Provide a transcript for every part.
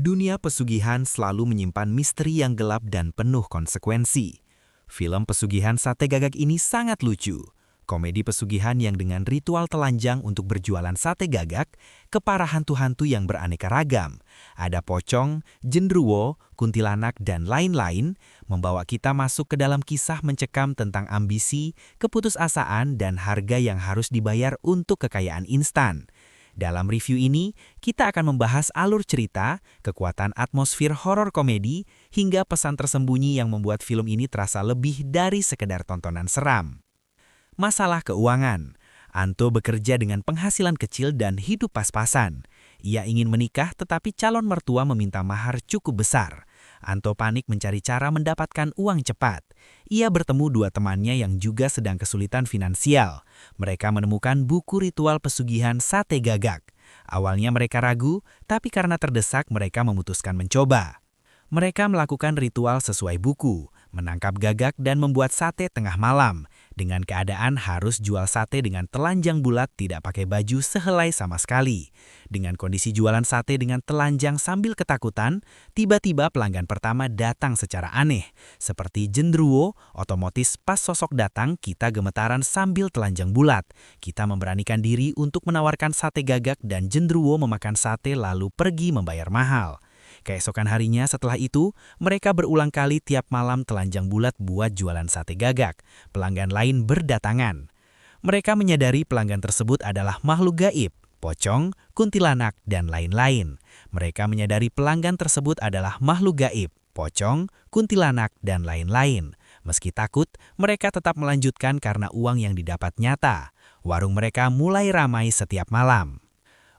Dunia pesugihan selalu menyimpan misteri yang gelap dan penuh konsekuensi. Film pesugihan Sate Gagak ini sangat lucu. Komedi pesugihan yang dengan ritual telanjang untuk berjualan sate gagak ke para hantu-hantu yang beraneka ragam. Ada pocong, genderuwo, kuntilanak, dan lain-lain membawa kita masuk ke dalam kisah mencekam tentang ambisi, keputusasaan, dan harga yang harus dibayar untuk kekayaan instan. Dalam review ini, kita akan membahas alur cerita, kekuatan atmosfer horor komedi, hingga pesan tersembunyi yang membuat film ini terasa lebih dari sekedar tontonan seram. Masalah keuangan. Anto bekerja dengan penghasilan kecil dan hidup pas-pasan. Ia ingin menikah tetapi calon mertua meminta mahar cukup besar. Anto panik mencari cara mendapatkan uang cepat. Ia bertemu dua temannya yang juga sedang kesulitan finansial. Mereka menemukan buku ritual pesugihan Sate Gagak. Awalnya mereka ragu, tapi karena terdesak mereka memutuskan mencoba. Mereka melakukan ritual sesuai buku, menangkap gagak dan membuat sate tengah malam. Dengan keadaan harus jual sate dengan telanjang bulat tidak pakai baju sehelai sama sekali. Dengan kondisi jualan sate dengan telanjang sambil ketakutan, tiba-tiba pelanggan pertama datang secara aneh. Seperti genderuwo, otomatis pas sosok datang kita gemetaran sambil telanjang bulat. Kita memberanikan diri untuk menawarkan sate gagak dan genderuwo memakan sate lalu pergi membayar mahal. Keesokan harinya setelah itu, mereka berulang kali tiap malam telanjang bulat buat jualan sate gagak. Pelanggan lain berdatangan. Mereka menyadari pelanggan tersebut adalah makhluk gaib, pocong, kuntilanak, dan lain-lain. Mereka menyadari pelanggan tersebut adalah makhluk gaib, pocong, kuntilanak, dan lain-lain. Meski takut, mereka tetap melanjutkan karena uang yang didapat nyata. Warung mereka mulai ramai setiap malam.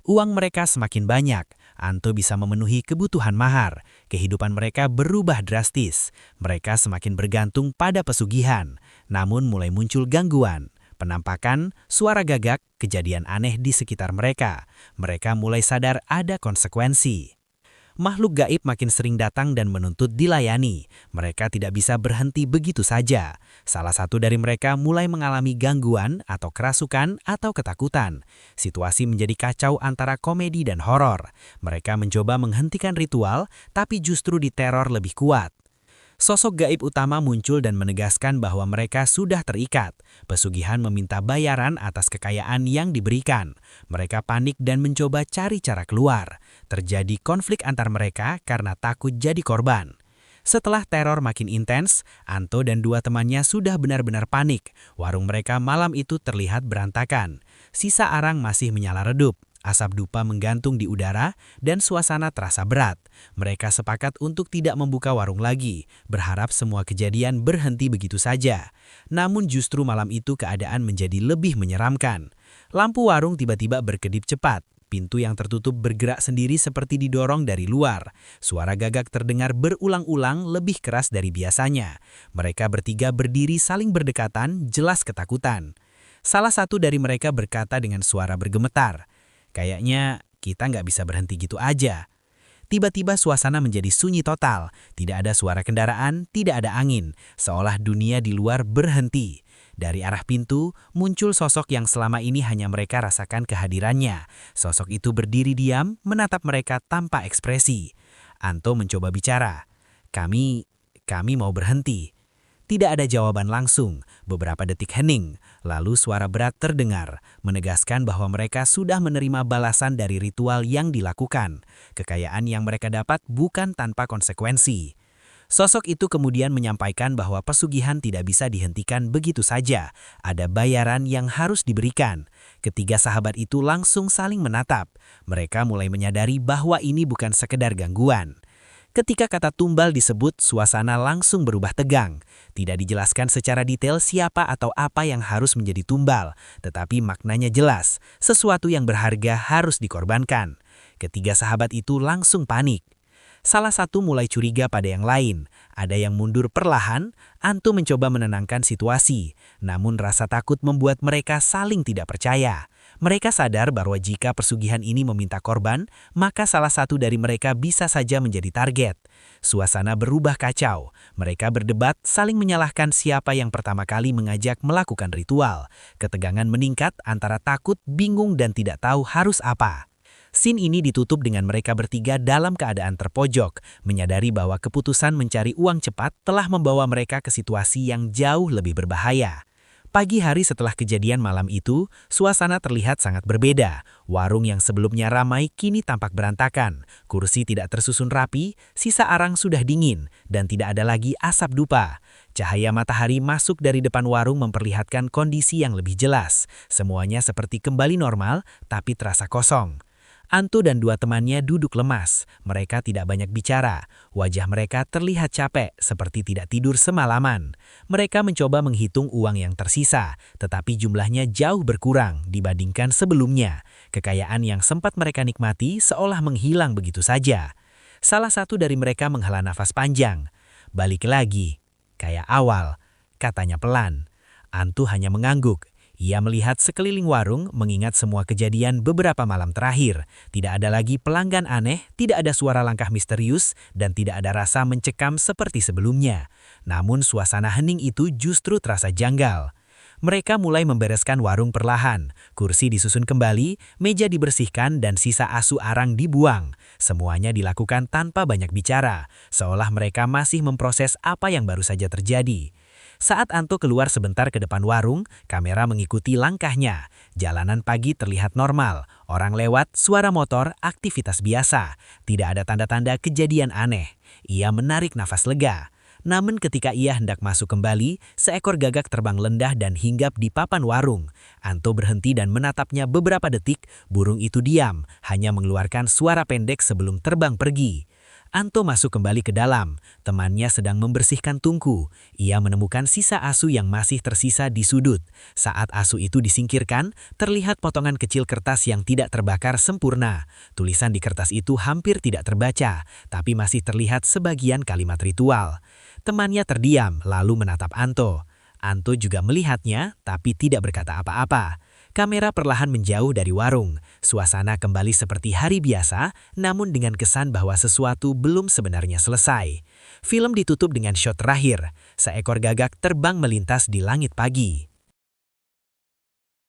Uang mereka semakin banyak. Anto bisa memenuhi kebutuhan mahar. Kehidupan mereka berubah drastis. Mereka semakin bergantung pada pesugihan. Namun mulai muncul gangguan. Penampakan, suara gagak, kejadian aneh di sekitar mereka. Mereka mulai sadar ada konsekuensi. Makhluk gaib makin sering datang dan menuntut dilayani. Mereka tidak bisa berhenti begitu saja. Salah satu dari mereka mulai mengalami gangguan atau kerasukan atau ketakutan. Situasi menjadi kacau antara komedi dan horor. Mereka mencoba menghentikan ritual, tapi justru diteror lebih kuat. Sosok gaib utama muncul dan menegaskan bahwa mereka sudah terikat. Pesugihan meminta bayaran atas kekayaan yang diberikan. Mereka panik dan mencoba cari cara keluar. Terjadi konflik antar mereka karena takut jadi korban. Setelah teror makin intens, Anto dan dua temannya sudah benar-benar panik. Warung mereka malam itu terlihat berantakan. Sisa arang masih menyala redup. Asap dupa menggantung di udara dan suasana terasa berat. Mereka sepakat untuk tidak membuka warung lagi, berharap semua kejadian berhenti begitu saja. Namun justru malam itu keadaan menjadi lebih menyeramkan. Lampu warung tiba-tiba berkedip cepat. Pintu yang tertutup bergerak sendiri seperti didorong dari luar. Suara gagak terdengar berulang-ulang lebih keras dari biasanya. Mereka bertiga berdiri saling berdekatan, jelas ketakutan. Salah satu dari mereka berkata dengan suara bergemetar, "Kayaknya kita nggak bisa berhenti gitu aja." Tiba-tiba suasana menjadi sunyi total. Tidak ada suara kendaraan, tidak ada angin. Seolah dunia di luar berhenti. Dari arah pintu, muncul sosok yang selama ini hanya mereka rasakan kehadirannya. Sosok itu berdiri diam, menatap mereka tanpa ekspresi. Anto mencoba bicara. Kami mau berhenti." Tidak ada jawaban langsung, beberapa detik hening, lalu suara berat terdengar, menegaskan bahwa mereka sudah menerima balasan dari ritual yang dilakukan. Kekayaan yang mereka dapat bukan tanpa konsekuensi. Sosok itu kemudian menyampaikan bahwa pesugihan tidak bisa dihentikan begitu saja, ada bayaran yang harus diberikan. Ketiga sahabat itu langsung saling menatap. Mereka mulai menyadari bahwa ini bukan sekedar gangguan. Ketika kata tumbal disebut, suasana langsung berubah tegang. Tidak dijelaskan secara detail siapa atau apa yang harus menjadi tumbal, tetapi maknanya jelas, sesuatu yang berharga harus dikorbankan. Ketiga sahabat itu langsung panik. Salah satu mulai curiga pada yang lain. Ada yang mundur perlahan. Anto mencoba menenangkan situasi, namun rasa takut membuat mereka saling tidak percaya. Mereka sadar bahwa jika pesugihan ini meminta korban, maka salah satu dari mereka bisa saja menjadi target. Suasana berubah kacau. Mereka berdebat, saling menyalahkan siapa yang pertama kali mengajak melakukan ritual. Ketegangan meningkat antara takut, bingung, dan tidak tahu harus apa. Scene ini ditutup dengan mereka bertiga dalam keadaan terpojok, menyadari bahwa keputusan mencari uang cepat telah membawa mereka ke situasi yang jauh lebih berbahaya. Pagi hari setelah kejadian malam itu, suasana terlihat sangat berbeda. Warung yang sebelumnya ramai kini tampak berantakan. Kursi tidak tersusun rapi, sisa arang sudah dingin, dan tidak ada lagi asap dupa. Cahaya matahari masuk dari depan warung memperlihatkan kondisi yang lebih jelas. Semuanya seperti kembali normal, tapi terasa kosong. Anto dan dua temannya duduk lemas. Mereka tidak banyak bicara. Wajah mereka terlihat capek, seperti tidak tidur semalaman. Mereka mencoba menghitung uang yang tersisa, tetapi jumlahnya jauh berkurang dibandingkan sebelumnya. Kekayaan yang sempat mereka nikmati seolah menghilang begitu saja. Salah satu dari mereka menghela nafas panjang. "Balik lagi, kayak awal," katanya pelan. Anto hanya mengangguk. Ia melihat sekeliling warung, mengingat semua kejadian beberapa malam terakhir. Tidak ada lagi pelanggan aneh, tidak ada suara langkah misterius, dan tidak ada rasa mencekam seperti sebelumnya. Namun suasana hening itu justru terasa janggal. Mereka mulai membereskan warung perlahan. Kursi disusun kembali, meja dibersihkan, dan sisa asu arang dibuang. Semuanya dilakukan tanpa banyak bicara, seolah mereka masih memproses apa yang baru saja terjadi. Saat Anto keluar sebentar ke depan warung, kamera mengikuti langkahnya. Jalanan pagi terlihat normal, orang lewat, suara motor, aktivitas biasa. Tidak ada tanda-tanda kejadian aneh. Ia menarik nafas lega. Namun ketika ia hendak masuk kembali, seekor gagak terbang lendah dan hinggap di papan warung. Anto berhenti dan menatapnya beberapa detik, burung itu diam, hanya mengeluarkan suara pendek sebelum terbang pergi. Anto masuk kembali ke dalam. Temannya sedang membersihkan tungku. Ia menemukan sisa asu yang masih tersisa di sudut. Saat asu itu disingkirkan, terlihat potongan kecil kertas yang tidak terbakar sempurna. Tulisan di kertas itu hampir tidak terbaca, tapi masih terlihat sebagian kalimat ritual. Temannya terdiam, lalu menatap Anto. Anto juga melihatnya, tapi tidak berkata apa-apa. Kamera perlahan menjauh dari warung. Suasana kembali seperti hari biasa, namun dengan kesan bahwa sesuatu belum sebenarnya selesai. Film ditutup dengan shot terakhir. Seekor gagak terbang melintas di langit pagi.